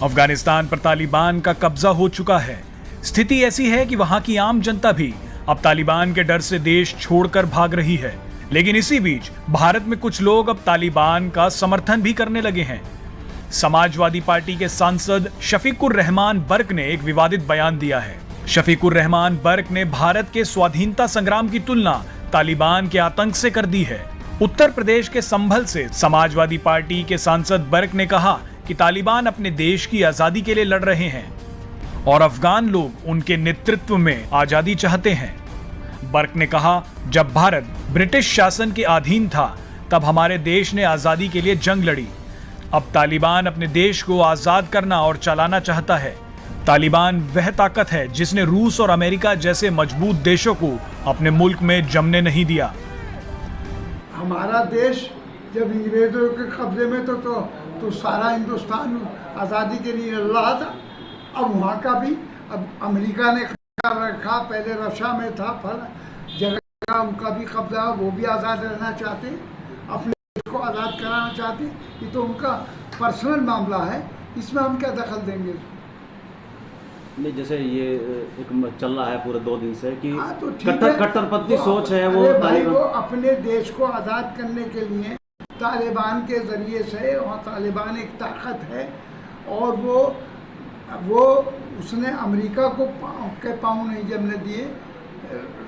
अफगानिस्तान पर तालिबान का कब्जा हो चुका है। स्थिति ऐसी है कि वहां की आम जनता भी अब तालिबान के डर से देश छोड़कर भाग रही है। लेकिन इसी बीच भारत में कुछ लोग अब तालिबान का समर्थन भी करने लगे हैं। समाजवादी पार्टी के सांसद शफीकुर रहमान बर्क ने एक विवादित बयान दिया है। शफीकुर रहमान बर्क ने भारत के स्वाधीनता संग्राम की तुलना तालिबान के आतंक से कर दी है। उत्तर प्रदेश के संभल से समाजवादी पार्टी के सांसद बर्क ने कहा कि तालिबान अपने देश की आजादी के लिए लड़ रहे हैं और अफगान लोग उनके नेतृत्व में आजादी चाहते हैं। बर्क ने कहा, जब भारत ब्रिटिश शासन के अधीन था तब हमारे देश ने आजादी के लिए जंग लड़ी। अब तालिबान अपने देश को आजाद करना और चलाना चाहता है। तालिबान वह ताकत है जिसने रूस और अमेरिका जैसे मजबूत देशों को अपने मुल्क में जमने नहीं दिया। हमारा देश जब अंग्रेजों के कब्जे में तो सारा हिंदुस्तान आज़ादी के लिए लड़ रहा था। अब वहाँ का भी अब अमेरिका ने कर रखा, पहले रशिया में था, फल जगह उनका भी कब्जा, वो भी आज़ाद रहना चाहते, अपने देश को आज़ाद कराना चाहते। ये तो उनका पर्सनल मामला है, इसमें हम क्या दखल देंगे? नहीं, जैसे ये एक चल रहा है पूरे 2 दिन से कि तो कट्टरपंथी सोच है वो तालिबान को अपने देश को आज़ाद करने के लिए तालिबान के ज़रिए से, और तालिबान एक ताकत है और वो उसने अमेरिका के पाँव नहीं जमने दिए,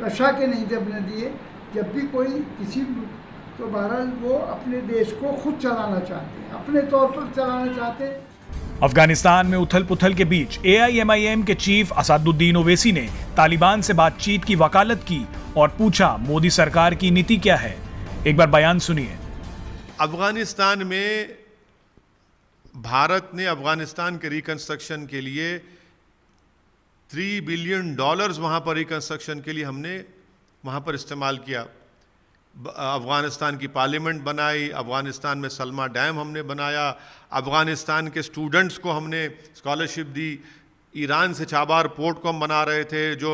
रशिया के नहीं जमने दिए। जब भी कोई किसी तो बहरहाल वो अपने देश को खुद चलाना चाहते हैं, अपने तौर पर चलाना चाहते हैं। अफगानिस्तान में उथल पुथल के बीच AIMIM के चीफ असदुद्दीन ओवैसी ने तालिबान से बातचीत की वकालत की और पूछा, मोदी सरकार की नीति क्या है? एक बार बयान सुनिए। अफगानिस्तान में भारत ने अफगानिस्तान के रिकंस्ट्रक्शन के लिए $3 बिलियन वहाँ पर रिकंस्ट्रक्शन के लिए हमने वहाँ पर इस्तेमाल किया। अफगानिस्तान की पार्लियामेंट बनाई, अफगानिस्तान में सलमा डैम हमने बनाया, अफगानिस्तान के स्टूडेंट्स को हमने स्कॉलरशिप दी, ईरान से चाबार पोर्ट को हम बना रहे थे जो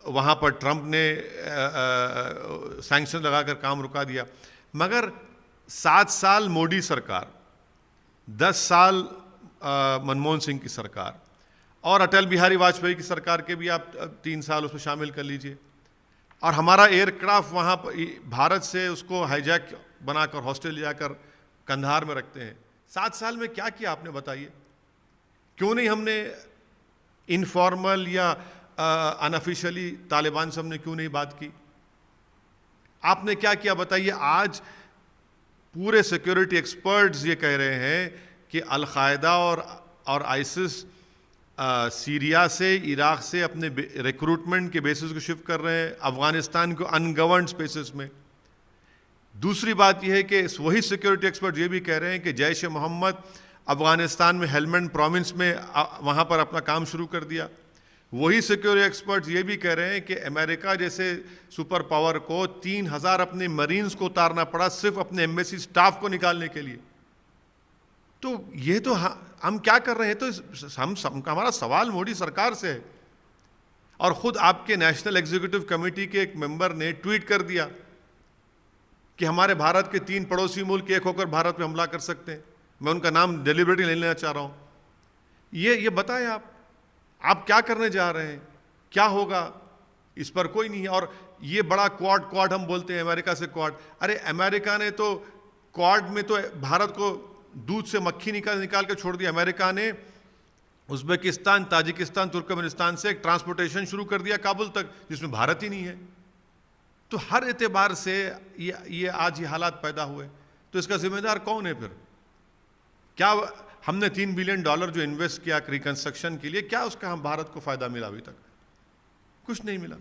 वहाँ पर ट्रंप ने सैंक्शन लगाकर काम रुका दिया। मगर 7 साल मोदी सरकार, 10 साल मनमोहन सिंह की सरकार और अटल बिहारी वाजपेयी की सरकार के भी आप 3 साल उसमें शामिल कर लीजिए, और हमारा एयरक्राफ्ट वहाँ पर भारत से उसको हाईजैक बनाकर हॉस्टल ले जाकर कंधार में रखते हैं। 7 साल में क्या किया आपने बताइए? क्यों नहीं हमने इनफॉर्मल या अनऑफिशियली तालिबान से हमने क्यों नहीं बात की? आपने क्या किया बताइए? आज पूरे सिक्योरिटी एक्सपर्ट्स ये कह रहे हैं कि अल-कायदा और आइसिस सीरिया से, इराक से अपने रिक्रूटमेंट के बेसिस को शिफ्ट कर रहे हैं अफगानिस्तान को अनगवर्नड स्पेसेस में। दूसरी बात यह है कि वही सिक्योरिटी एक्सपर्ट ये भी कह रहे हैं कि जैश ए मोहम्मद अफगानिस्तान में हेलमंड प्रोविंस में वहाँ पर अपना काम शुरू कर दिया। वही सिक्योरिटी एक्सपर्ट्स ये भी कह रहे हैं कि अमेरिका जैसे सुपर पावर को 3000 अपने मरीन्स को उतारना पड़ा सिर्फ अपने एम्बेसी स्टाफ को निकालने के लिए। तो ये तो हम क्या कर रहे हैं? तो हमारा सवाल मोदी सरकार से है। और खुद आपके नेशनल एग्जीक्यूटिव कमेटी के एक मेंबर ने ट्वीट कर दिया कि हमारे भारत के 3 पड़ोसी मुल्क एक होकर भारत पे हमला कर सकते हैं। मैं उनका नाम डेलिबरेटली नहीं लेना चाह रहा हूं। ये बताएं आप क्या करने जा रहे हैं? क्या होगा? इस पर कोई नहीं है। और ये बड़ा क्वाड हम बोलते हैं, अमेरिका से क्वाड। अरे अमेरिका ने तो क्वाड में तो भारत को दूध से मक्खी निकाल के छोड़ दिया। अमेरिका ने उज्बेकिस्तान, ताजिकिस्तान, तुर्कमेनिस्तान से एक ट्रांसपोर्टेशन शुरू कर दिया काबुल तक, जिसमें भारत ही नहीं है। तो हर एतबार से ये आज ये हालात पैदा हुए। तो इसका जिम्मेदार कौन है फिर? क्या हमने $3 बिलियन जो इन्वेस्ट किया रिकंस्ट्रक्शन के लिए, क्या उसका हम भारत को फायदा मिला? अभी तक कुछ नहीं मिला।